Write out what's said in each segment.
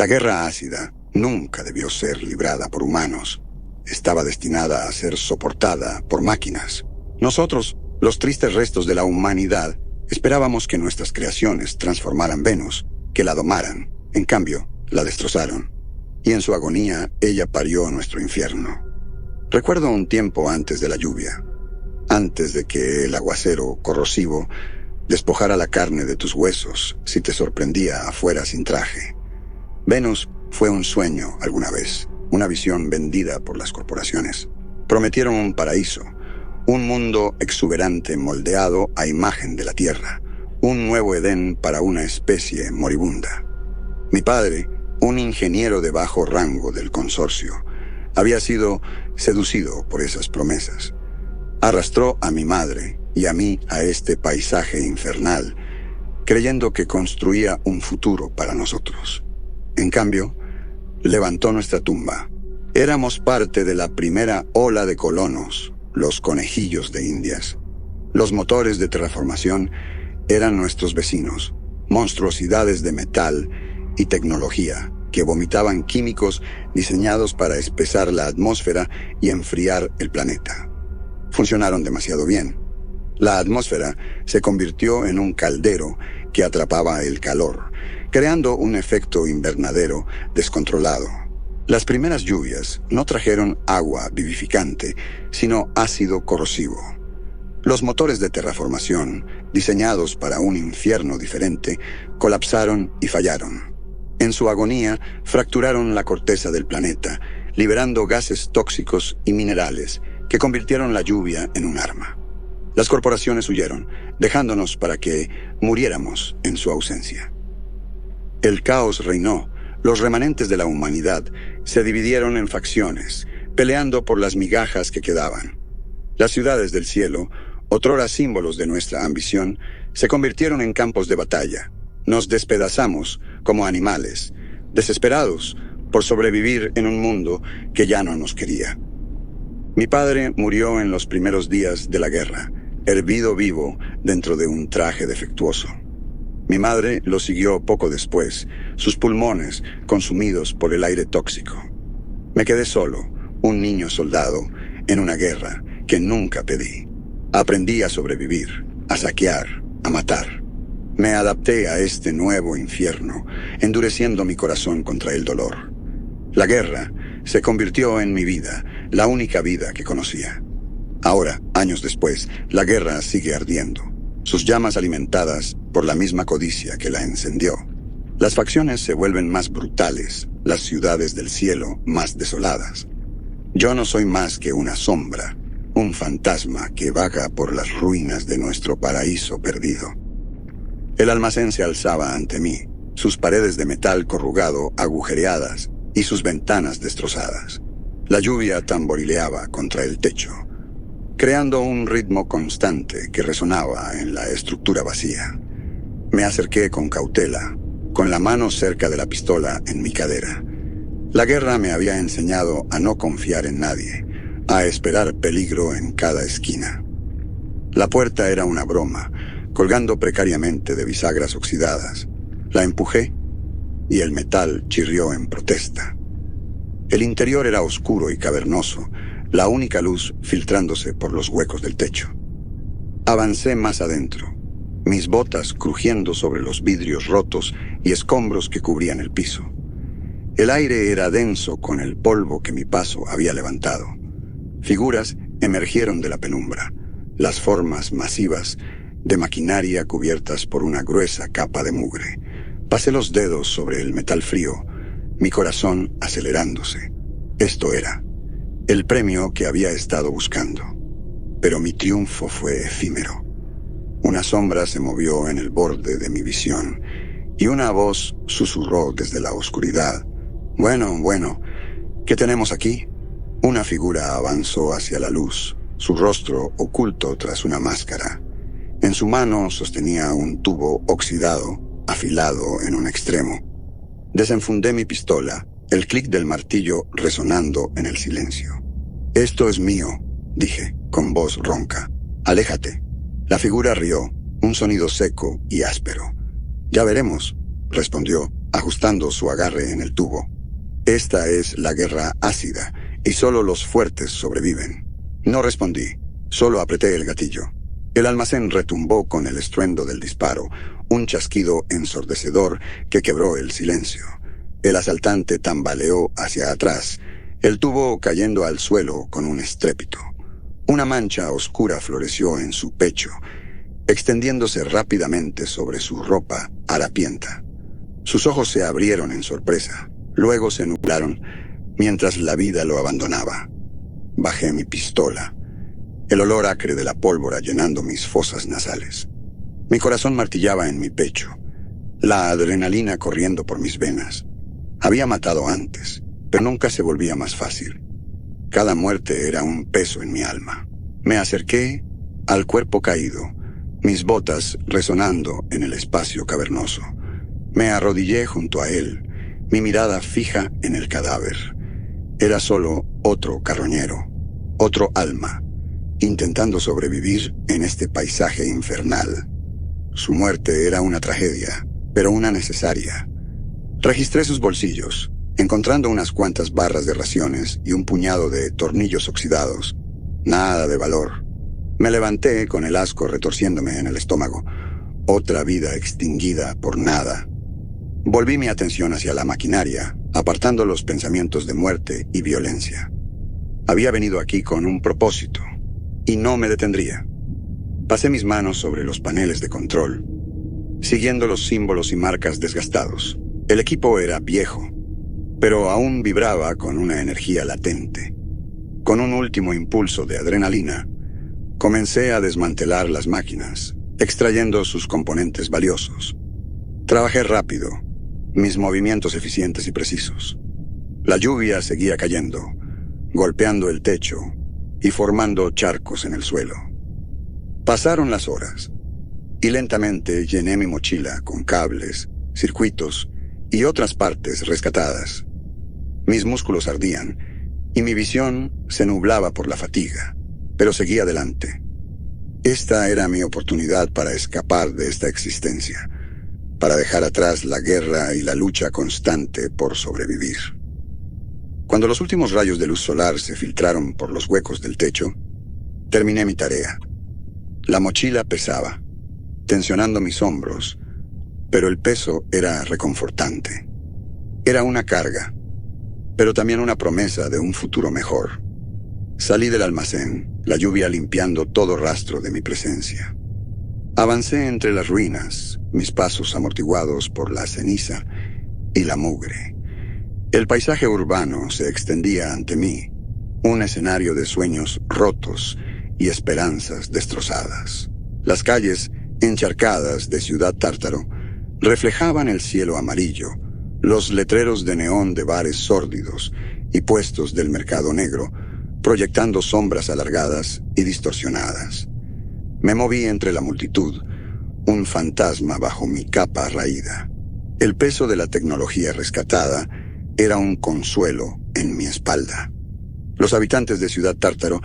La guerra ácida nunca debió ser librada por humanos. Estaba destinada a ser soportada por máquinas. Nosotros, los tristes restos de la humanidad, esperábamos que nuestras creaciones transformaran Venus, que la domaran. En cambio, la destrozaron. Y en su agonía, ella parió nuestro infierno. Recuerdo un tiempo antes de la lluvia, antes de que el aguacero corrosivo despojara la carne de tus huesos si te sorprendía afuera sin traje. Venus fue un sueño alguna vez, una visión vendida por las corporaciones. Prometieron un paraíso, un mundo exuberante moldeado a imagen de la Tierra, un nuevo Edén para una especie moribunda. Mi padre, un ingeniero de bajo rango del consorcio, había sido seducido por esas promesas. Arrastró a mi madre y a mí a este paisaje infernal, creyendo que construía un futuro para nosotros. En cambio, levantó nuestra tumba. Éramos parte de la primera ola de colonos, los conejillos de Indias. Los motores de terraformación eran nuestros vecinos, monstruosidades de metal y tecnología que vomitaban químicos diseñados para espesar la atmósfera y enfriar el planeta. Funcionaron demasiado bien. La atmósfera se convirtió en un caldero que atrapaba el calor, creando un efecto invernadero descontrolado. Las primeras lluvias no trajeron agua vivificante, sino ácido corrosivo. Los motores de terraformación, diseñados para un infierno diferente, colapsaron y fallaron. En su agonía, fracturaron la corteza del planeta, liberando gases tóxicos y minerales que convirtieron la lluvia en un arma. Las corporaciones huyeron, dejándonos para que muriéramos en su ausencia. El caos reinó. Los remanentes de la humanidad se dividieron en facciones, peleando por las migajas que quedaban. Las ciudades del cielo, otrora símbolos de nuestra ambición, se convirtieron en campos de batalla. Nos despedazamos como animales, desesperados por sobrevivir en un mundo que ya no nos quería. Mi padre murió en los primeros días de la guerra, hervido vivo dentro de un traje defectuoso. Mi madre lo siguió poco después, sus pulmones consumidos por el aire tóxico. Me quedé solo, un niño soldado, en una guerra que nunca pedí. Aprendí a sobrevivir, a saquear, a matar. Me adapté a este nuevo infierno, endureciendo mi corazón contra el dolor. La guerra se convirtió en mi vida, la única vida que conocía. Ahora, años después, la guerra sigue ardiendo, sus llamas alimentadas por la misma codicia que la encendió. Las facciones se vuelven más brutales, las ciudades del cielo más desoladas. Yo no soy más que una sombra, un fantasma que vaga por las ruinas de nuestro paraíso perdido. El almacén se alzaba ante mí, sus paredes de metal corrugado agujereadas y sus ventanas destrozadas. La lluvia tamborileaba contra el techo, creando un ritmo constante que resonaba en la estructura vacía. Me acerqué con cautela, con la mano cerca de la pistola en mi cadera. La guerra me había enseñado a no confiar en nadie, a esperar peligro en cada esquina. La puerta era una broma, colgando precariamente de bisagras oxidadas. La empujé y el metal chirrió en protesta. El interior era oscuro y cavernoso, la única luz filtrándose por los huecos del techo. Avancé más adentro, mis botas crujiendo sobre los vidrios rotos y escombros que cubrían el piso. El aire era denso con el polvo que mi paso había levantado. Figuras emergieron de la penumbra, las formas masivas de maquinaria cubiertas por una gruesa capa de mugre. Pasé los dedos sobre el metal frío, mi corazón acelerándose. Esto era el premio que había estado buscando. Pero mi triunfo fue efímero. Una sombra se movió en el borde de mi visión y una voz susurró desde la oscuridad. Bueno, ¿qué tenemos aquí? Una figura avanzó hacia la luz, su rostro oculto tras una máscara. En su mano sostenía un tubo oxidado, afilado en un extremo. Desenfundé mi pistola, el clic del martillo resonando en el silencio. «Esto es mío», dije, con voz ronca. «Aléjate». La figura rió, un sonido seco y áspero. «Ya veremos», respondió, ajustando su agarre en el tubo. «Esta es la guerra ácida, y solo los fuertes sobreviven». No respondí, solo apreté el gatillo. El almacén retumbó con el estruendo del disparo, un chasquido ensordecedor que quebró el silencio. El asaltante tambaleó hacia atrás, el tubo cayendo al suelo con un estrépito. Una mancha oscura floreció en su pecho, extendiéndose rápidamente sobre su ropa harapienta. Sus ojos se abrieron en sorpresa, luego se nublaron, mientras la vida lo abandonaba. Bajé mi pistola, el olor acre de la pólvora llenando mis fosas nasales. Mi corazón martillaba en mi pecho, la adrenalina corriendo por mis venas. Había matado antes, pero nunca se volvía más fácil. Cada muerte era un peso en mi alma. Me acerqué al cuerpo caído, mis botas resonando en el espacio cavernoso. Me arrodillé junto a él, mi mirada fija en el cadáver. Era solo otro carroñero, otro alma, intentando sobrevivir en este paisaje infernal. Su muerte era una tragedia, pero una necesaria. Registré sus bolsillos, encontrando unas cuantas barras de raciones y un puñado de tornillos oxidados. Nada de valor. Me levanté con el asco retorciéndome en el estómago. Otra vida extinguida por nada. Volví mi atención hacia la maquinaria, apartando los pensamientos de muerte y violencia. Había venido aquí con un propósito, y no me detendría. Pasé mis manos sobre los paneles de control, siguiendo los símbolos y marcas desgastados. El equipo era viejo, pero aún vibraba con una energía latente. Con un último impulso de adrenalina, comencé a desmantelar las máquinas, extrayendo sus componentes valiosos. Trabajé rápido, mis movimientos eficientes y precisos. La lluvia seguía cayendo, golpeando el techo y formando charcos en el suelo. Pasaron las horas, y lentamente llené mi mochila con cables, circuitos y otras partes rescatadas. Mis músculos ardían, y mi visión se nublaba por la fatiga, pero seguía adelante. Esta era mi oportunidad para escapar de esta existencia, para dejar atrás la guerra y la lucha constante por sobrevivir. Cuando los últimos rayos de luz solar se filtraron por los huecos del techo, terminé mi tarea. La mochila pesaba, tensionando mis hombros, pero el peso era reconfortante. Era una carga, pero también una promesa de un futuro mejor. Salí del almacén, la lluvia limpiando todo rastro de mi presencia. Avancé entre las ruinas, mis pasos amortiguados por la ceniza y la mugre. El paisaje urbano se extendía ante mí, un escenario de sueños rotos y esperanzas destrozadas. Las calles, encharcadas de Ciudad Tártaro, reflejaban el cielo amarillo, los letreros de neón de bares sórdidos y puestos del mercado negro, proyectando sombras alargadas y distorsionadas. Me moví entre la multitud, un fantasma bajo mi capa raída. El peso de la tecnología rescatada era un consuelo en mi espalda. Los habitantes de Ciudad Tártaro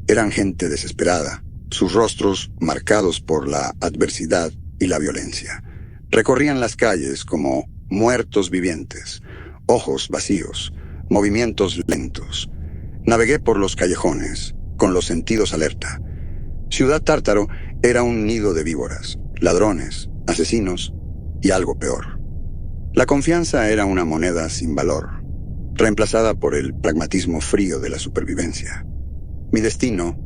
eran gente desesperada, sus rostros marcados por la adversidad y la violencia. Recorrían las calles como muertos vivientes, ojos vacíos, movimientos lentos. Navegué por los callejones, con los sentidos alerta. Ciudad Tártaro era un nido de víboras, ladrones, asesinos y algo peor. La confianza era una moneda sin valor, reemplazada por el pragmatismo frío de la supervivencia. Mi destino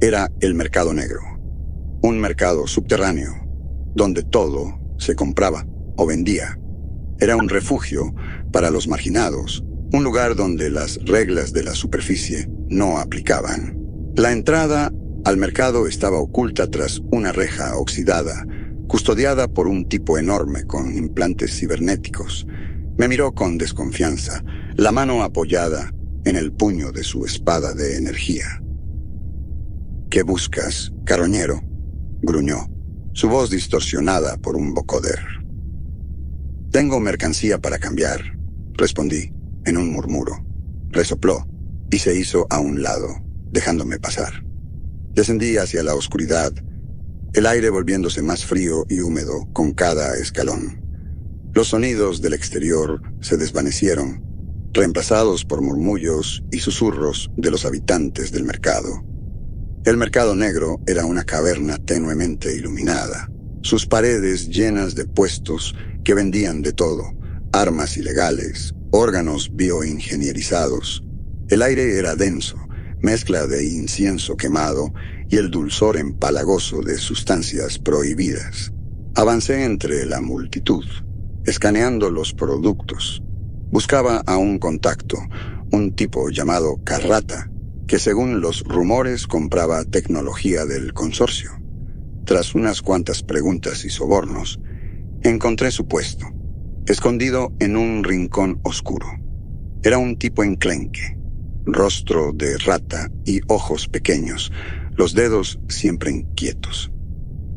era el mercado negro, un mercado subterráneo, donde todo se compraba o vendía. Era un refugio para los marginados, un lugar donde las reglas de la superficie no aplicaban. La entrada al mercado estaba oculta tras una reja oxidada, custodiada por un tipo enorme con implantes cibernéticos. Me miró con desconfianza, la mano apoyada en el puño de su espada de energía. «¿Qué buscas, carroñero?», gruñó, su voz distorsionada por un vocoder. Tengo mercancía para cambiar, respondí, en un murmuro. Resopló y se hizo a un lado, dejándome pasar. Descendí hacia la oscuridad, el aire volviéndose más frío y húmedo con cada escalón. Los sonidos del exterior se desvanecieron, reemplazados por murmullos y susurros de los habitantes del mercado. El mercado negro era una caverna tenuemente iluminada, sus paredes llenas de puestos que vendían de todo, armas ilegales, órganos bioingenierizados. El aire era denso, mezcla de incienso quemado y el dulzor empalagoso de sustancias prohibidas. Avancé entre la multitud, escaneando los productos. Buscaba a un contacto, un tipo llamado Carrata, que según los rumores compraba tecnología del consorcio. Tras unas cuantas preguntas y sobornos, encontré su puesto, escondido en un rincón oscuro. Era un tipo enclenque, rostro de rata y ojos pequeños, los dedos siempre inquietos.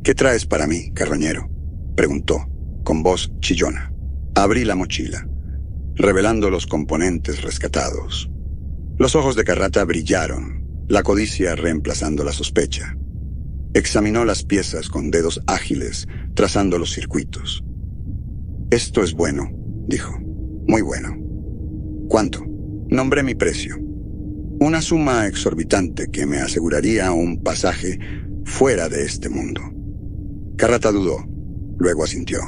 «¿Qué traes para mí, carroñero?», preguntó, con voz chillona. Abrí la mochila, revelando los componentes rescatados. Los ojos de Carrata brillaron, la codicia reemplazando la sospecha. Examinó las piezas con dedos ágiles, trazando los circuitos. «Esto es bueno», dijo. «Muy bueno». «¿Cuánto?». Nombré mi precio. Una suma exorbitante que me aseguraría un pasaje fuera de este mundo. Carrata dudó, luego asintió.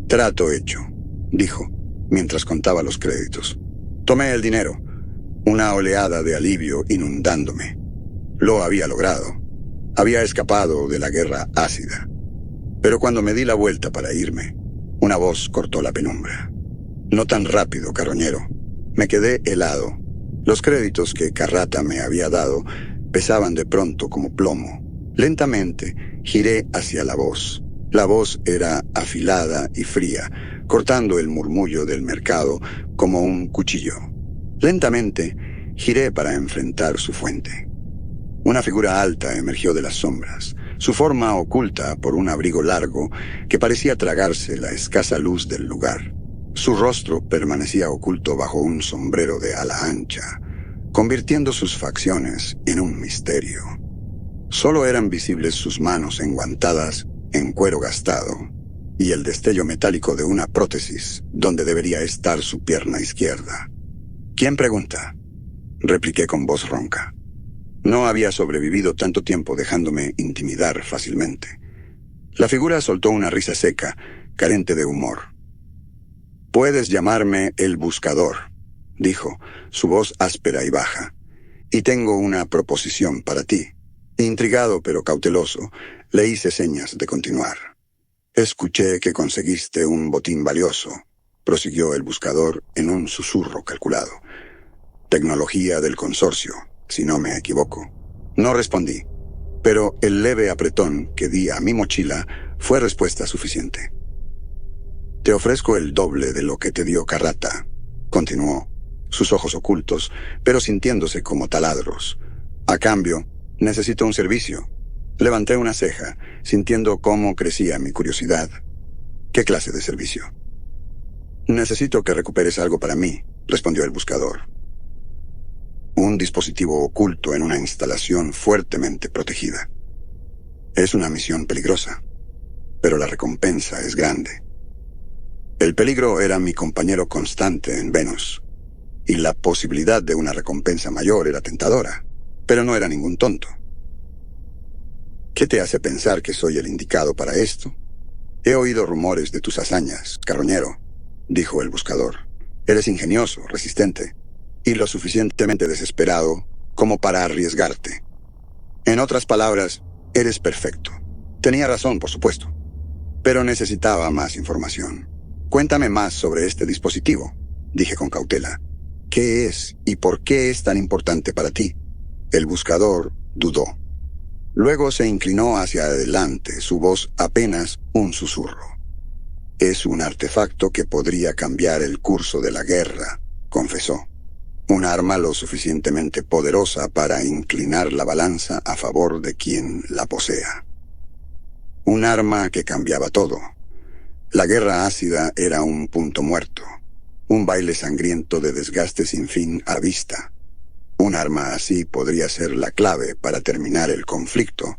«Trato hecho», dijo, mientras contaba los créditos. Tomé el dinero, una oleada de alivio inundándome. Lo había logrado. Había escapado de la guerra ácida. Pero cuando me di la vuelta para irme, una voz cortó la penumbra. «No tan rápido, carroñero». Me quedé helado. Los créditos que Carrata me había dado pesaban de pronto como plomo. Lentamente giré hacia la voz. La voz era afilada y fría, cortando el murmullo del mercado como un cuchillo. Lentamente giré para enfrentar su fuente. Una figura alta emergió de las sombras, su forma oculta por un abrigo largo que parecía tragarse la escasa luz del lugar. Su rostro permanecía oculto bajo un sombrero de ala ancha, convirtiendo sus facciones en un misterio. Solo eran visibles sus manos enguantadas en cuero gastado y el destello metálico de una prótesis donde debería estar su pierna izquierda. «¿Quién pregunta?», repliqué con voz ronca. No había sobrevivido tanto tiempo dejándome intimidar fácilmente. La figura soltó una risa seca, carente de humor. «Puedes llamarme el Buscador», dijo, su voz áspera y baja. «Y tengo una proposición para ti». Intrigado pero cauteloso, le hice señas de continuar. «Escuché que conseguiste un botín valioso», prosiguió el Buscador en un susurro calculado. «Tecnología del consorcio, si no me equivoco». No respondí, pero el leve apretón que di a mi mochila fue respuesta suficiente. «Te ofrezco el doble de lo que te dio Carrata», continuó, sus ojos ocultos, pero sintiéndose como taladros. «A cambio, necesito un servicio». Levanté una ceja, sintiendo cómo crecía mi curiosidad. «¿Qué clase de servicio?». «Necesito que recuperes algo para mí», respondió el Buscador. «Un dispositivo oculto en una instalación fuertemente protegida. Es una misión peligrosa, pero la recompensa es grande». El peligro era mi compañero constante en Venus, y la posibilidad de una recompensa mayor era tentadora, pero no era ningún tonto. «¿Qué te hace pensar que soy el indicado para esto?». «He oído rumores de tus hazañas, carroñero», dijo el Buscador. «Eres ingenioso, resistente, y lo suficientemente desesperado como para arriesgarte. En otras palabras, eres perfecto». Tenía razón, por supuesto, pero necesitaba más información. «Cuéntame más sobre este dispositivo», dije con cautela. «¿Qué es y por qué es tan importante para ti?». El Buscador dudó. Luego se inclinó hacia adelante, su voz apenas un susurro. «Es un artefacto que podría cambiar el curso de la guerra», confesó. «Un arma lo suficientemente poderosa para inclinar la balanza a favor de quien la posea. Un arma que cambiaba todo. La guerra ácida era un punto muerto, un baile sangriento de desgaste sin fin a vista. Un arma así podría ser la clave para terminar el conflicto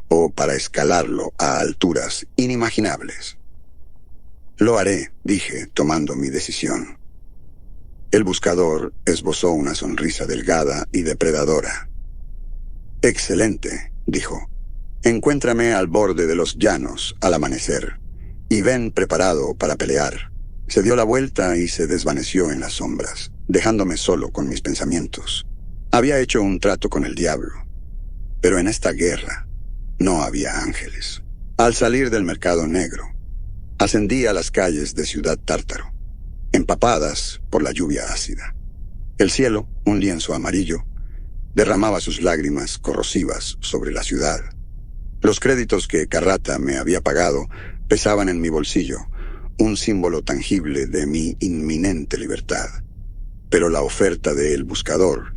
o para escalarlo a alturas inimaginables. Lo haré, dije, tomando mi decisión. El buscador esbozó una sonrisa delgada y depredadora. Excelente, dijo. Encuéntrame al borde de los llanos al amanecer y ven preparado para pelear. Se dio la vuelta y se desvaneció en las sombras, dejándome solo con mis pensamientos. Había hecho un trato con el diablo, pero en esta guerra no había ángeles. Al salir del mercado negro, ascendí a las calles de Ciudad Tártaro, empapadas por la lluvia ácida. El cielo, un lienzo amarillo, derramaba sus lágrimas corrosivas sobre la ciudad. Los créditos que Carrata me había pagado pesaban en mi bolsillo, un símbolo tangible de mi inminente libertad. Pero la oferta de El Buscador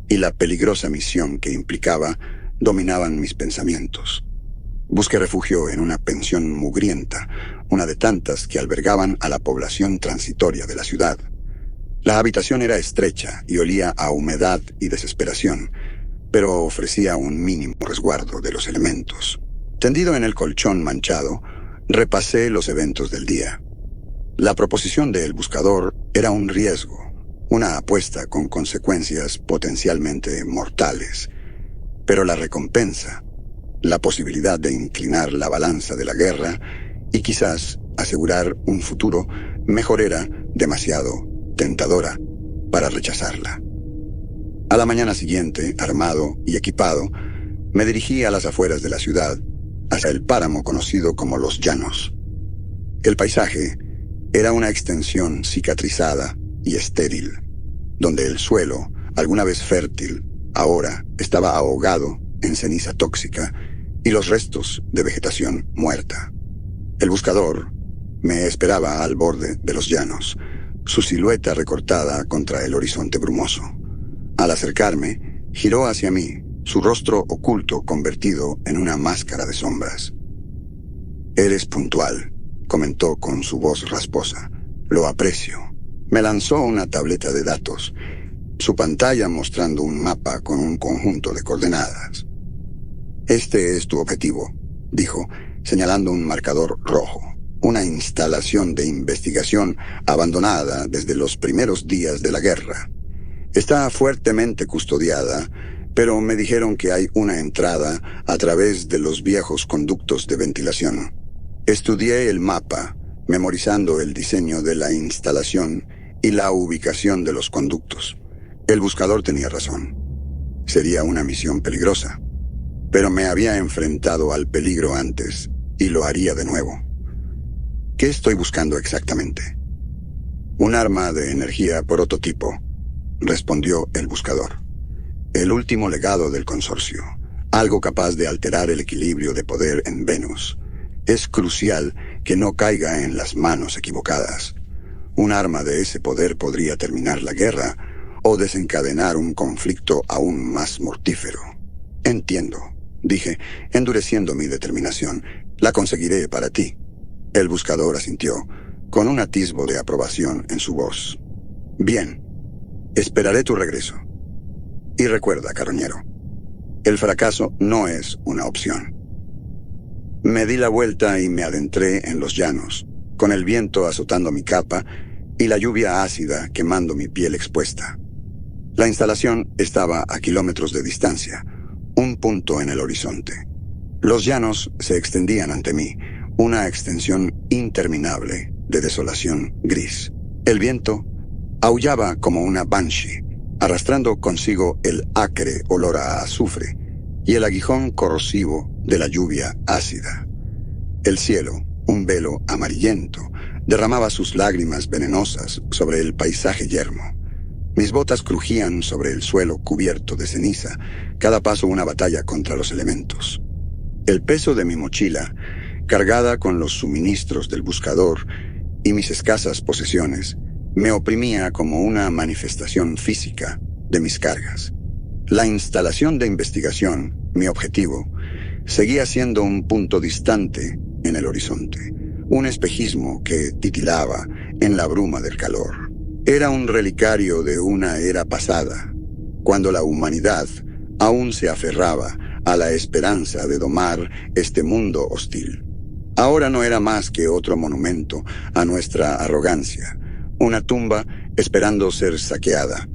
y la peligrosa misión que implicaba dominaban mis pensamientos. Busqué refugio en una pensión mugrienta, una de tantas que albergaban a la población transitoria de la ciudad. La habitación era estrecha y olía a humedad y desesperación, pero ofrecía un mínimo resguardo de los elementos. Tendido en el colchón manchado, repasé los eventos del día. La proposición de El Buscador era un riesgo, una apuesta con consecuencias potencialmente mortales. Pero la recompensa, la posibilidad de inclinar la balanza de la guerra y quizás asegurar un futuro mejor, era demasiado tentadora para rechazarla. A la mañana siguiente, armado y equipado, me dirigí a las afueras de la ciudad, hacia el páramo conocido como Los Llanos. El paisaje era una extensión cicatrizada y estéril, donde el suelo, alguna vez fértil, ahora estaba ahogado en ceniza tóxica y los restos de vegetación muerta. El buscador me esperaba al borde de los llanos, su silueta recortada contra el horizonte brumoso. Al acercarme, giró hacia mí, su rostro oculto convertido en una máscara de sombras. «Eres puntual», comentó con su voz rasposa. «Lo aprecio». Me lanzó una tableta de datos, su pantalla mostrando un mapa con un conjunto de coordenadas. «Este es tu objetivo», dijo, señalando un marcador rojo. «Una instalación de investigación abandonada desde los primeros días de la guerra. Está fuertemente custodiada, pero me dijeron que hay una entrada a través de los viejos conductos de ventilación. Estudié el mapa, memorizando el diseño de la instalación y la ubicación de los conductos. El buscador tenía razón. Sería una misión peligrosa, pero me había enfrentado al peligro antes y lo haría de nuevo. ¿Qué estoy buscando exactamente?» «Un arma de energía prototipo», respondió el buscador. «El último legado del consorcio, algo capaz de alterar el equilibrio de poder en Venus. Es crucial que no caiga en las manos equivocadas. Un arma de ese poder podría terminar la guerra o desencadenar un conflicto aún más mortífero». «Entiendo», dije, endureciendo mi determinación. «La conseguiré para ti». El buscador asintió, con un atisbo de aprobación en su voz. «Bien, esperaré tu regreso. Y recuerda, carroñero, el fracaso no es una opción». Me di la vuelta y me adentré en los llanos, con el viento azotando mi capa y la lluvia ácida quemando mi piel expuesta. La instalación estaba a kilómetros de distancia, un punto en el horizonte. Los llanos se extendían ante mí, una extensión interminable de desolación gris. El viento aullaba como una banshee, arrastrando consigo el acre olor a azufre y el aguijón corrosivo de la lluvia ácida. El cielo, un velo amarillento, derramaba sus lágrimas venenosas sobre el paisaje yermo. Mis botas crujían sobre el suelo cubierto de ceniza, cada paso una batalla contra los elementos. El peso de mi mochila, cargada con los suministros del buscador y mis escasas posesiones, me oprimía como una manifestación física de mis cargas. La instalación de investigación, mi objetivo, seguía siendo un punto distante en el horizonte, un espejismo que titilaba en la bruma del calor. Era un relicario de una era pasada, cuando la humanidad aún se aferraba a la esperanza de domar este mundo hostil. Ahora no era más que otro monumento a nuestra arrogancia, una tumba esperando ser saqueada.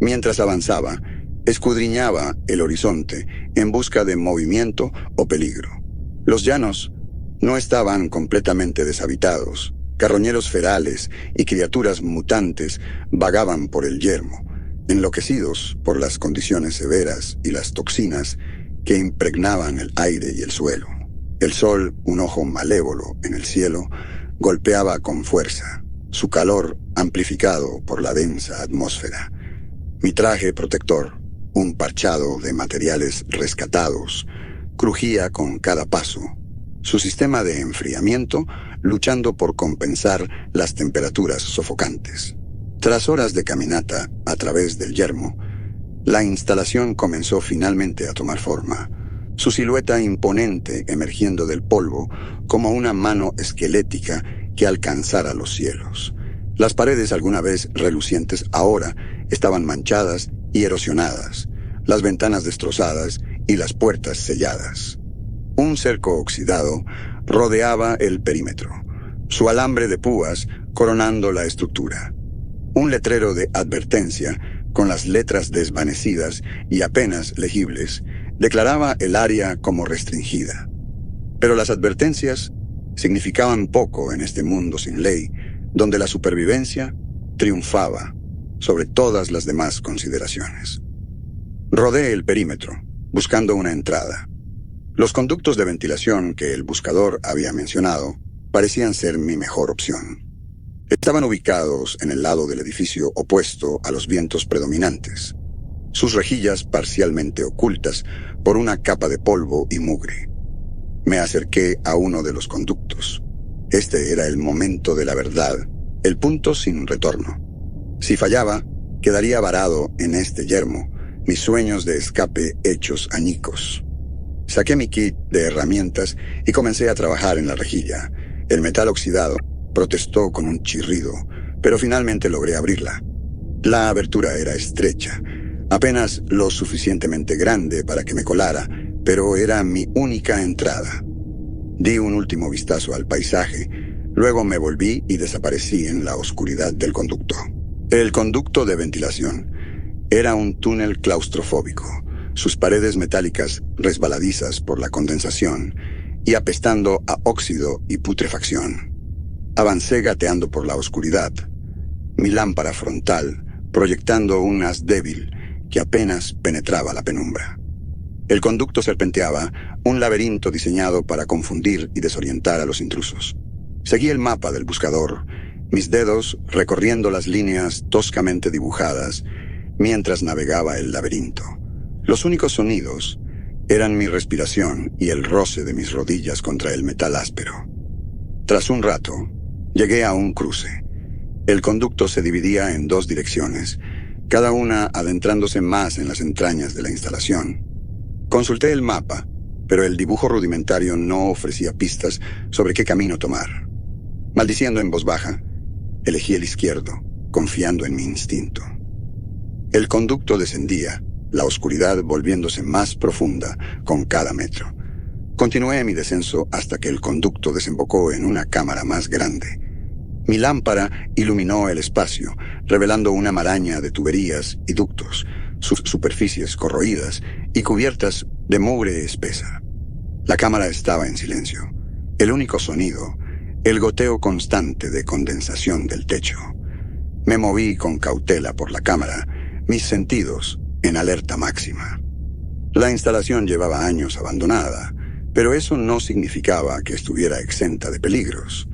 Mientras avanzaba, escudriñaba el horizonte en busca de movimiento o peligro. Los llanos no estaban completamente deshabitados. Carroñeros ferales y criaturas mutantes vagaban por el yermo, enloquecidos por las condiciones severas y las toxinas que impregnaban el aire y el suelo. El sol, un ojo malévolo en el cielo, golpeaba con fuerza, su calor amplificado por la densa atmósfera. Mi traje protector, un parchado de materiales rescatados, crujía con cada paso, su sistema de enfriamiento luchando por compensar las temperaturas sofocantes. Tras horas de caminata a través del yermo, la instalación comenzó finalmente a tomar forma, su silueta imponente emergiendo del polvo como una mano esquelética que alcanzara los cielos. Las paredes, alguna vez relucientes, ahora estaban manchadas y erosionadas, las ventanas destrozadas y las puertas selladas. Un cerco oxidado rodeaba el perímetro, su alambre de púas coronando la estructura. Un letrero de advertencia, con las letras desvanecidas y apenas legibles, declaraba el área como restringida. Pero las advertencias significaban poco en este mundo sin ley, donde la supervivencia triunfaba sobre todas las demás consideraciones. Rodeé el perímetro, buscando una entrada. Los conductos de ventilación que el buscador había mencionado parecían ser mi mejor opción. Estaban ubicados en el lado del edificio opuesto a los vientos predominantes, sus rejillas parcialmente ocultas por una capa de polvo y mugre. Me acerqué a uno de los conductos. Este era el momento de la verdad, el punto sin retorno. Si fallaba, quedaría varado en este yermo, mis sueños de escape hechos añicos. Saqué mi kit de herramientas y comencé a trabajar en la rejilla. El metal oxidado protestó con un chirrido, pero finalmente logré abrirla. La abertura era estrecha, apenas lo suficientemente grande para que me colara, pero era mi única entrada. Di un último vistazo al paisaje, luego me volví y desaparecí en la oscuridad del conducto. El conducto de ventilación era un túnel claustrofóbico, sus paredes metálicas resbaladizas por la condensación y apestando a óxido y putrefacción. Avancé gateando por la oscuridad, mi lámpara frontal proyectando un haz débil que apenas penetraba la penumbra. El conducto serpenteaba, un laberinto diseñado para confundir y desorientar a los intrusos. Seguí el mapa del buscador, mis dedos recorriendo las líneas toscamente dibujadas mientras navegaba el laberinto. Los únicos sonidos eran mi respiración y el roce de mis rodillas contra el metal áspero. Tras un rato, llegué a un cruce. El conducto se dividía en dos direcciones, cada una adentrándose más en las entrañas de la instalación. Consulté el mapa, pero el dibujo rudimentario no ofrecía pistas sobre qué camino tomar. Maldiciendo en voz baja, elegí el izquierdo, confiando en mi instinto. El conducto descendía, la oscuridad volviéndose más profunda con cada metro. Continué mi descenso hasta que el conducto desembocó en una cámara más grande. Mi lámpara iluminó el espacio, revelando una maraña de tuberías y ductos, sus superficies corroídas y cubiertas de mugre espesa. La cámara estaba en silencio. El único sonido, el goteo constante de condensación del techo. Me moví con cautela por la cámara, mis sentidos en alerta máxima. La instalación llevaba años abandonada, pero eso no significaba que estuviera exenta de peligros.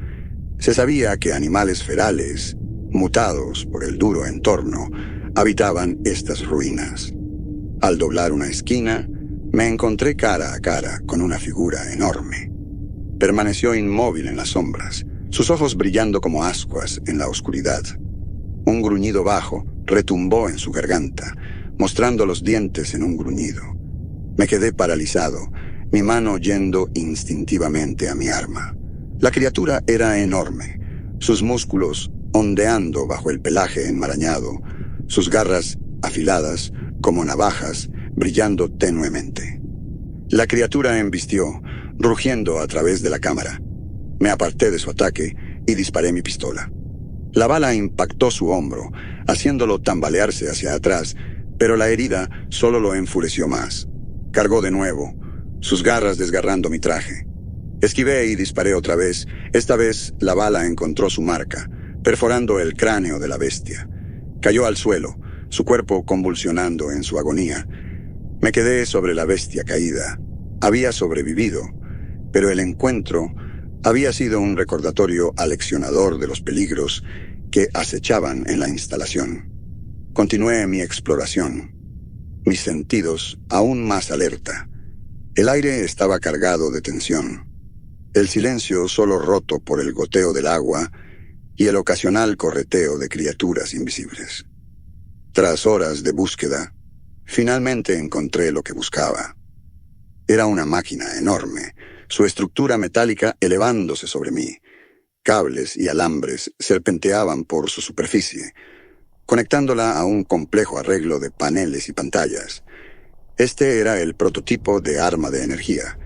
Se sabía que animales ferales, mutados por el duro entorno, habitaban estas ruinas. Al doblar una esquina, me encontré cara a cara con una figura enorme. Permaneció inmóvil en las sombras, sus ojos brillando como ascuas en la oscuridad. Un gruñido bajo retumbó en su garganta, mostrando los dientes en un gruñido. Me quedé paralizado, mi mano yendo instintivamente a mi arma. La criatura era enorme, sus músculos ondeando bajo el pelaje enmarañado, sus garras afiladas como navajas brillando tenuemente. La criatura embistió, rugiendo a través de la cámara. Me aparté de su ataque y disparé mi pistola. La bala impactó su hombro, haciéndolo tambalearse hacia atrás, pero la herida solo lo enfureció más. Cargó de nuevo, sus garras desgarrando mi traje. Esquivé y disparé otra vez. Esta vez la bala encontró su marca, perforando el cráneo de la bestia. Cayó al suelo, su cuerpo convulsionando en su agonía. Me quedé sobre la bestia caída. Había sobrevivido, pero el encuentro había sido un recordatorio aleccionador de los peligros que acechaban en la instalación. Continué mi exploración, mis sentidos aún más alerta. El aire estaba cargado de tensión. El silencio solo roto por el goteo del agua y el ocasional correteo de criaturas invisibles. Tras horas de búsqueda, finalmente encontré lo que buscaba. Era una máquina enorme, su estructura metálica elevándose sobre mí. Cables y alambres serpenteaban por su superficie, conectándola a un complejo arreglo de paneles y pantallas. Este era el prototipo de arma de energía,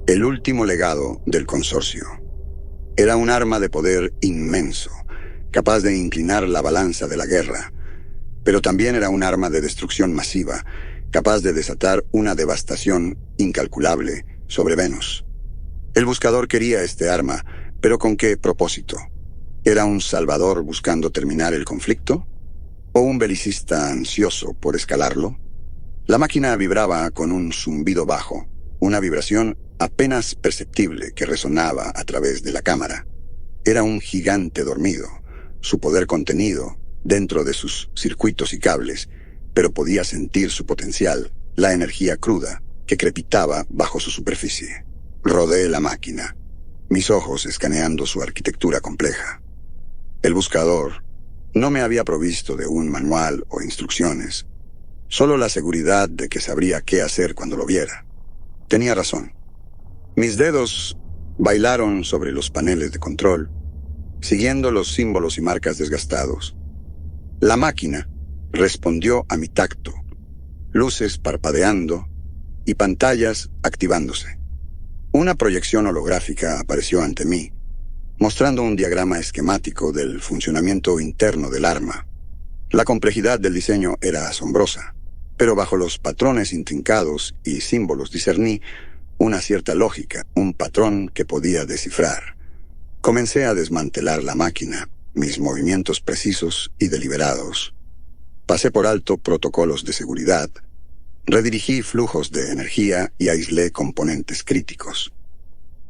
el último legado del consorcio. Era un arma de poder inmenso, capaz de inclinar la balanza de la guerra, pero también era un arma de destrucción masiva, capaz de desatar una devastación incalculable sobre Venus. El buscador quería este arma, pero ¿con qué propósito? ¿Era un salvador buscando terminar el conflicto? ¿O un belicista ansioso por escalarlo? La máquina vibraba con un zumbido bajo, una vibración apenas perceptible que resonaba a través de la cámara. Era un gigante dormido, su poder contenido dentro de sus circuitos y cables, pero podía sentir su potencial, la energía cruda que crepitaba bajo su superficie. Rodeé la máquina, mis ojos escaneando su arquitectura compleja. El buscador no me había provisto de un manual o instrucciones, solo la seguridad de que sabría qué hacer cuando lo viera. Tenía razón. Mis dedos bailaron sobre los paneles de control, siguiendo los símbolos y marcas desgastados. La máquina respondió a mi tacto, luces parpadeando y pantallas activándose. Una proyección holográfica apareció ante mí, mostrando un diagrama esquemático del funcionamiento interno del arma. La complejidad del diseño era asombrosa, pero bajo los patrones intrincados y símbolos discerní una cierta lógica, un patrón que podía descifrar. Comencé a desmantelar la máquina, mis movimientos precisos y deliberados. Pasé por alto protocolos de seguridad, redirigí flujos de energía y aislé componentes críticos.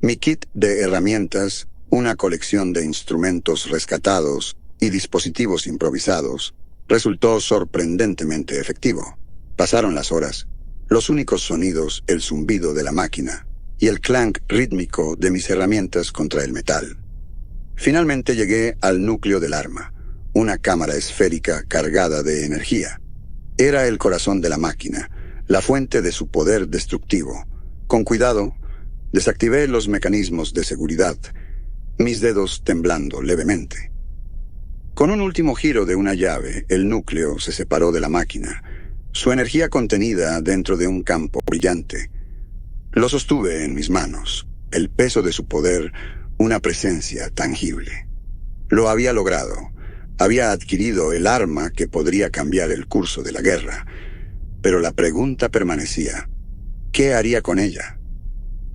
Mi kit de herramientas, una colección de instrumentos rescatados y dispositivos improvisados, resultó sorprendentemente efectivo. Pasaron las horas. Los únicos sonidos, el zumbido de la máquina y el clank rítmico de mis herramientas contra el metal. Finalmente llegué al núcleo del arma, una cámara esférica cargada de energía. Era el corazón de la máquina, la fuente de su poder destructivo. Con cuidado, desactivé los mecanismos de seguridad, mis dedos temblando levemente. Con un último giro de una llave, el núcleo se separó de la máquina, su energía contenida dentro de un campo brillante. Lo sostuve en mis manos, el peso de su poder, una presencia tangible. Lo había logrado. Había adquirido el arma que podría cambiar el curso de la guerra. Pero la pregunta permanecía: ¿qué haría con ella?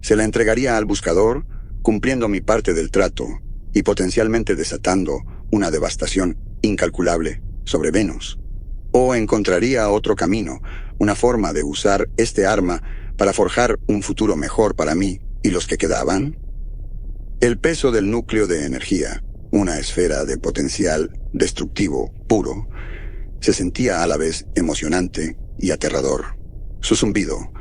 ¿Se la entregaría al buscador, cumpliendo mi parte del trato y potencialmente desatando una devastación incalculable sobre Venus? ¿O encontraría otro camino, una forma de usar este arma para forjar un futuro mejor para mí y los que quedaban? El peso del núcleo de energía, una esfera de potencial destructivo puro, se sentía a la vez emocionante y aterrador. Su zumbido,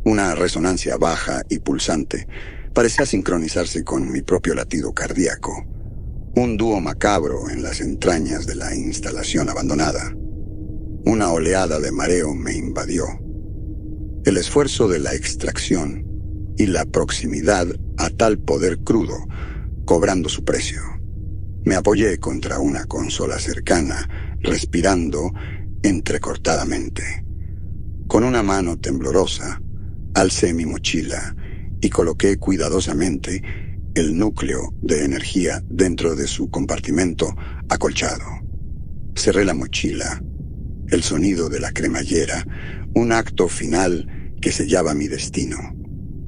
una resonancia baja y pulsante, parecía sincronizarse con mi propio latido cardíaco. Un dúo macabro en las entrañas de la instalación abandonada. Una oleada de mareo me invadió. El esfuerzo de la extracción y la proximidad a tal poder crudo cobrando su precio. Me apoyé contra una consola cercana, respirando entrecortadamente. Con una mano temblorosa, alcé mi mochila y coloqué cuidadosamente el núcleo de energía dentro de su compartimento acolchado. Cerré la mochila, el sonido de la cremallera, un acto final que sellaba mi destino.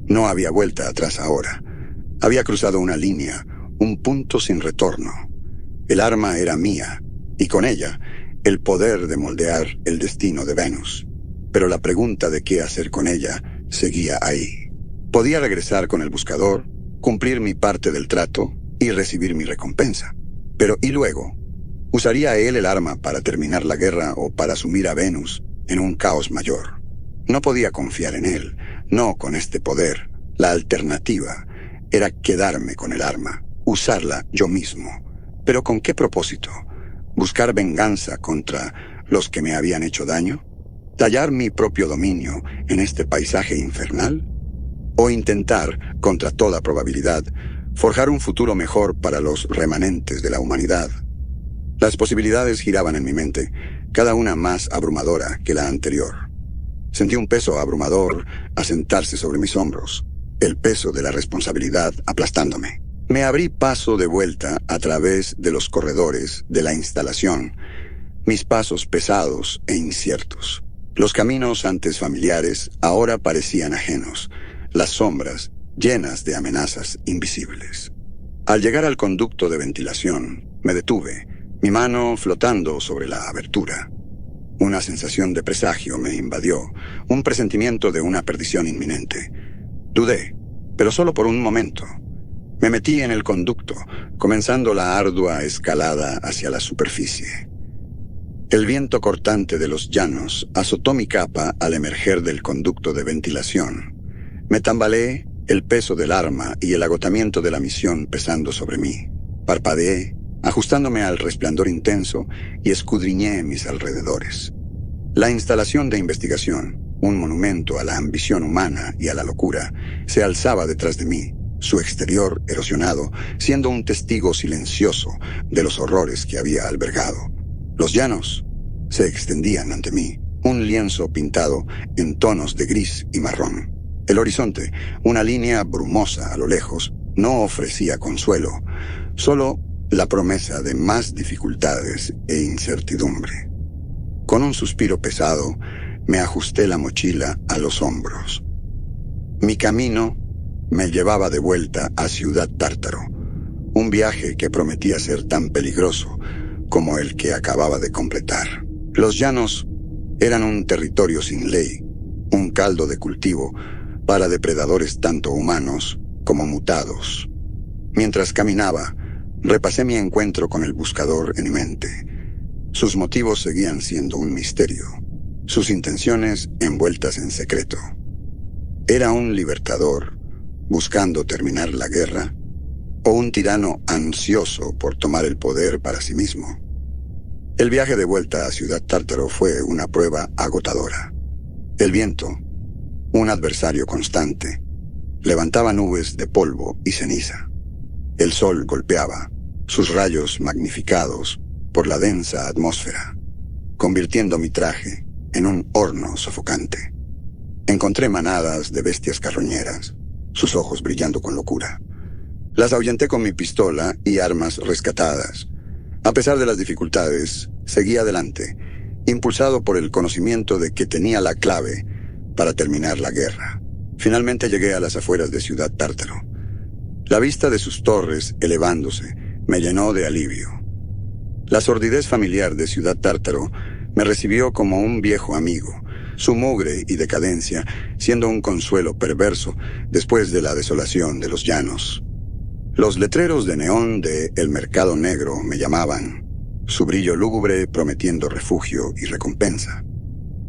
No había vuelta atrás ahora. Había cruzado una línea, un punto sin retorno. El arma era mía, y con ella, el poder de moldear el destino de Venus. Pero la pregunta de qué hacer con ella seguía ahí. Podía regresar con el buscador, cumplir mi parte del trato y recibir mi recompensa. Pero ¿y luego? ¿Usaría él el arma para terminar la guerra o para sumir a Venus en un caos mayor? No podía confiar en él, no con este poder. La alternativa era quedarme con el arma, usarla yo mismo. ¿Pero con qué propósito? ¿Buscar venganza contra los que me habían hecho daño? ¿Tallar mi propio dominio en este paisaje infernal? ¿O intentar, contra toda probabilidad, forjar un futuro mejor para los remanentes de la humanidad? Las posibilidades giraban en mi mente, cada una más abrumadora que la anterior. Sentí un peso abrumador asentarse sobre mis hombros, el peso de la responsabilidad aplastándome. Me abrí paso de vuelta a través de los corredores de la instalación, mis pasos pesados e inciertos. Los caminos antes familiares ahora parecían ajenos, las sombras llenas de amenazas invisibles. Al llegar al conducto de ventilación, me detuve, mi mano flotando sobre la abertura. Una sensación de presagio me invadió, un presentimiento de una perdición inminente. Dudé, pero solo por un momento. Me metí en el conducto, comenzando la ardua escalada hacia la superficie. El viento cortante de los llanos azotó mi capa al emerger del conducto de ventilación. Me tambaleé, el peso del arma y el agotamiento de la misión pesando sobre mí. Parpadeé, ajustándome al resplandor intenso, y escudriñé mis alrededores. La instalación de investigación, un monumento a la ambición humana y a la locura, se alzaba detrás de mí, su exterior erosionado, siendo un testigo silencioso de los horrores que había albergado. Los llanos se extendían ante mí, un lienzo pintado en tonos de gris y marrón. El horizonte, una línea brumosa a lo lejos, no ofrecía consuelo, solo la promesa de más dificultades e incertidumbre. Con un suspiro pesado, me ajusté la mochila a los hombros. Mi camino me llevaba de vuelta a Ciudad Tártaro, un viaje que prometía ser tan peligroso como el que acababa de completar. Los llanos eran un territorio sin ley, un caldo de cultivo para depredadores tanto humanos como mutados. Mientras caminaba, repasé mi encuentro con el buscador en mi mente. Sus motivos seguían siendo un misterio, sus intenciones envueltas en secreto. ¿Era un libertador buscando terminar la guerra o un tirano ansioso por tomar el poder para sí mismo? El viaje de vuelta a Ciudad Tártaro fue una prueba agotadora. El viento, un adversario constante, levantaba nubes de polvo y ceniza. El sol golpeaba, sus rayos magnificados por la densa atmósfera, convirtiendo mi traje en un horno sofocante. Encontré manadas de bestias carroñeras, sus ojos brillando con locura. Las ahuyenté con mi pistola y armas rescatadas. A pesar de las dificultades, seguí adelante, impulsado por el conocimiento de que tenía la clave para terminar la guerra. Finalmente llegué a las afueras de Ciudad Tártaro. La vista de sus torres elevándose me llenó de alivio. La sordidez familiar de Ciudad Tártaro me recibió como un viejo amigo, su mugre y decadencia siendo un consuelo perverso después de la desolación de los llanos. Los letreros de neón de El Mercado Negro me llamaban, su brillo lúgubre prometiendo refugio y recompensa.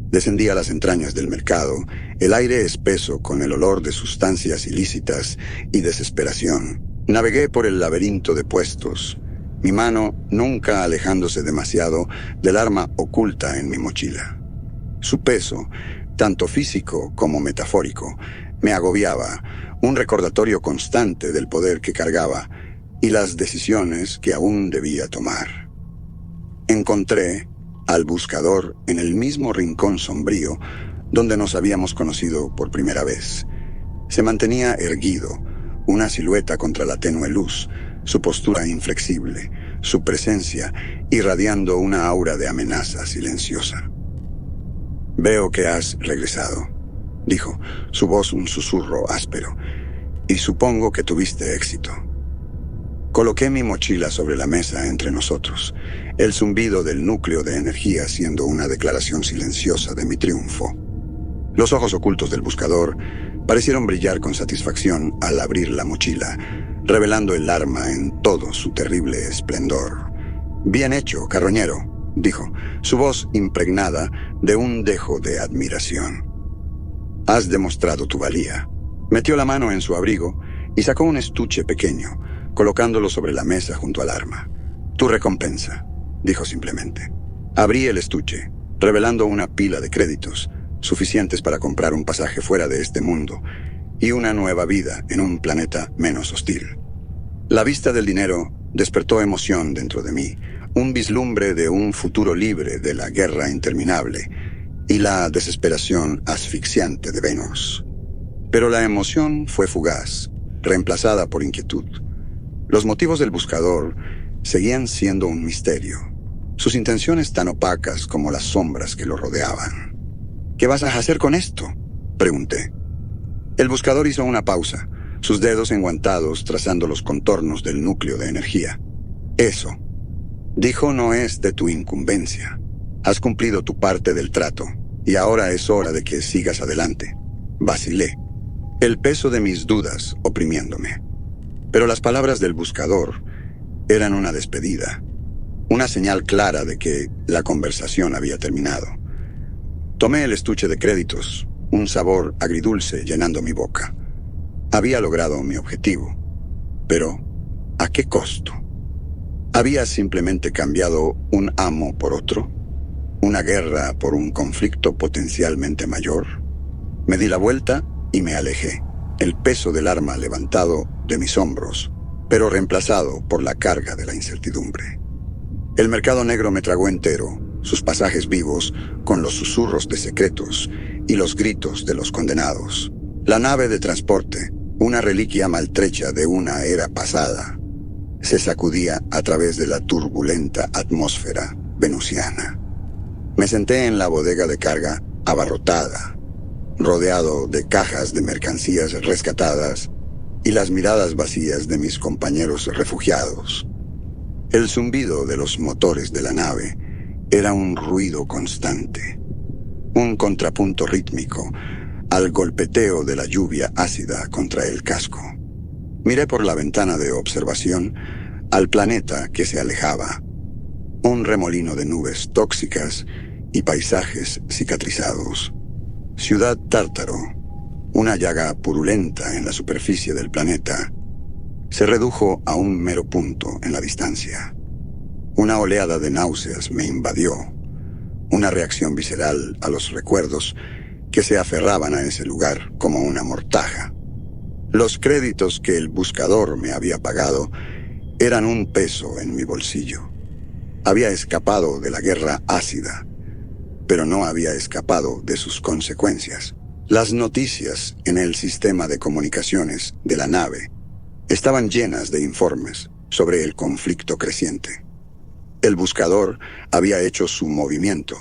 Descendí a las entrañas del mercado, el aire espeso con el olor de sustancias ilícitas y desesperación. Navegué por el laberinto de puestos, mi mano nunca alejándose demasiado del arma oculta en mi mochila. Su peso, tanto físico como metafórico, me agobiaba, un recordatorio constante del poder que cargaba y las decisiones que aún debía tomar. Encontré al buscador en el mismo rincón sombrío donde nos habíamos conocido por primera vez. Se mantenía erguido, una silueta contra la tenue luz, su postura inflexible, su presencia irradiando una aura de amenaza silenciosa. «Veo que has regresado», dijo, su voz un susurro áspero, «y supongo que tuviste éxito». Coloqué mi mochila sobre la mesa entre nosotros, el zumbido del núcleo de energía siendo una declaración silenciosa de mi triunfo. Los ojos ocultos del buscador parecieron brillar con satisfacción al abrir la mochila, revelando el arma en todo su terrible esplendor. «Bien hecho, carroñero», dijo, su voz impregnada de un dejo de admiración. «Has demostrado tu valía». Metió la mano en su abrigo y sacó un estuche pequeño, colocándolo sobre la mesa junto al arma. «Tu recompensa», dijo simplemente. Abrí el estuche, revelando una pila de créditos, suficientes para comprar un pasaje fuera de este mundo y una nueva vida en un planeta menos hostil. La vista del dinero despertó emoción dentro de mí, un vislumbre de un futuro libre de la guerra interminable y la desesperación asfixiante de Venus. Pero la emoción fue fugaz, reemplazada por inquietud. Los motivos del buscador seguían siendo un misterio, sus intenciones tan opacas como las sombras que lo rodeaban. «¿Qué vas a hacer con esto?», pregunté. El buscador hizo una pausa, sus dedos enguantados trazando los contornos del núcleo de energía. «Eso», dijo, «no es de tu incumbencia. Has cumplido tu parte del trato, y ahora es hora de que sigas adelante». Vacilé, el peso de mis dudas oprimiéndome. Pero las palabras del buscador eran una despedida, una señal clara de que la conversación había terminado. Tomé el estuche de créditos, un sabor agridulce llenando mi boca. Había logrado mi objetivo, pero ¿a qué costo? ¿Había simplemente cambiado un amo por otro? ¿Una guerra por un conflicto potencialmente mayor? Me di la vuelta y me alejé, el peso del arma levantado de mis hombros, pero reemplazado por la carga de la incertidumbre. El mercado negro me tragó entero, sus pasajes vivos con los susurros de secretos y los gritos de los condenados. La nave de transporte, una reliquia maltrecha de una era pasada, se sacudía a través de la turbulenta atmósfera venusiana. Me senté en la bodega de carga abarrotada, rodeado de cajas de mercancías rescatadas y las miradas vacías de mis compañeros refugiados. El zumbido de los motores de la nave era un ruido constante, un contrapunto rítmico al golpeteo de la lluvia ácida contra el casco. Miré por la ventana de observación al planeta que se alejaba, un remolino de nubes tóxicas y paisajes cicatrizados. Ciudad Tártaro, una llaga purulenta en la superficie del planeta, se redujo a un mero punto en la distancia. Una oleada de náuseas me invadió, una reacción visceral a los recuerdos que se aferraban a ese lugar como una mortaja. Los créditos que el buscador me había pagado eran un peso en mi bolsillo. Había escapado de la guerra ácida, pero no había escapado de sus consecuencias. Las noticias en el sistema de comunicaciones de la nave estaban llenas de informes sobre el conflicto creciente. El buscador había hecho su movimiento,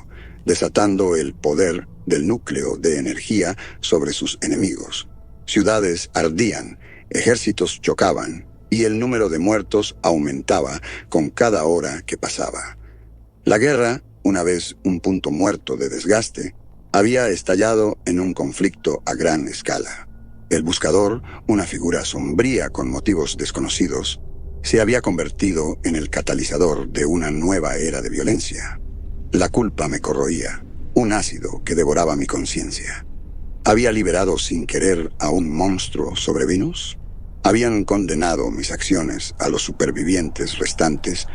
desatando el poder del núcleo de energía sobre sus enemigos. Ciudades ardían, ejércitos chocaban, y el número de muertos aumentaba con cada hora que pasaba. La guerra, una vez un punto muerto de desgaste, había estallado en un conflicto a gran escala. El buscador, una figura sombría con motivos desconocidos, se había convertido en el catalizador de una nueva era de violencia. La culpa me corroía, un ácido que devoraba mi conciencia. ¿Había liberado sin querer a un monstruo sobre Venus? ¿Habían condenado mis acciones a los supervivientes restantes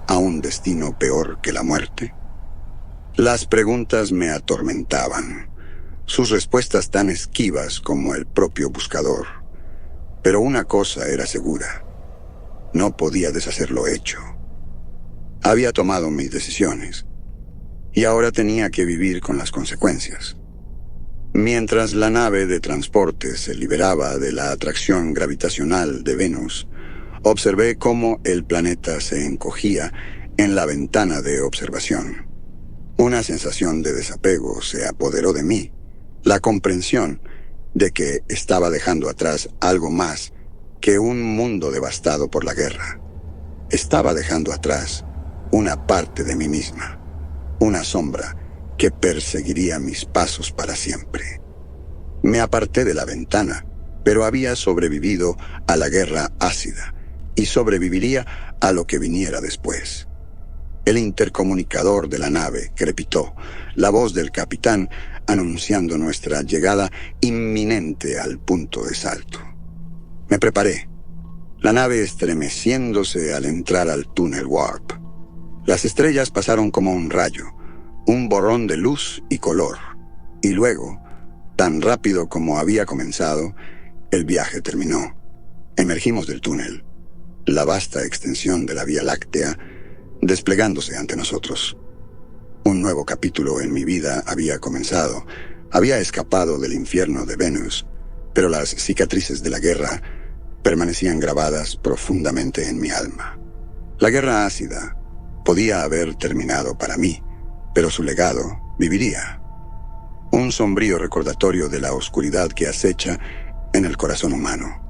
a un destino peor que la muerte? Las preguntas me atormentaban, sus respuestas tan esquivas como el propio buscador. Pero una cosa era segura: no podía deshacer lo hecho. Había tomado mis decisiones, y ahora tenía que vivir con las consecuencias. Mientras la nave de transporte se liberaba de la atracción gravitacional de Venus, observé cómo el planeta se encogía en la ventana de observación. Una sensación de desapego se apoderó de mí, la comprensión de que estaba dejando atrás algo más que un mundo devastado por la guerra. Estaba dejando atrás una parte de mí misma, una sombra que perseguiría mis pasos para siempre. Me aparté de la ventana, pero había sobrevivido a la guerra ácida y sobreviviría a lo que viniera después. El intercomunicador de la nave crepitó, la voz del capitán anunciando nuestra llegada inminente al punto de salto. Me preparé, la nave estremeciéndose al entrar al túnel Warp. Las estrellas pasaron como un rayo, un borrón de luz y color, y luego, tan rápido como había comenzado, el viaje terminó. Emergimos del túnel, la vasta extensión de la Vía Láctea desplegándose ante nosotros. Un nuevo capítulo en mi vida había comenzado. Había escapado del infierno de Venus, pero las cicatrices de la guerra permanecían grabadas profundamente en mi alma. La guerra ácida podía haber terminado para mí, pero su legado viviría. Un sombrío recordatorio de la oscuridad que acecha en el corazón humano.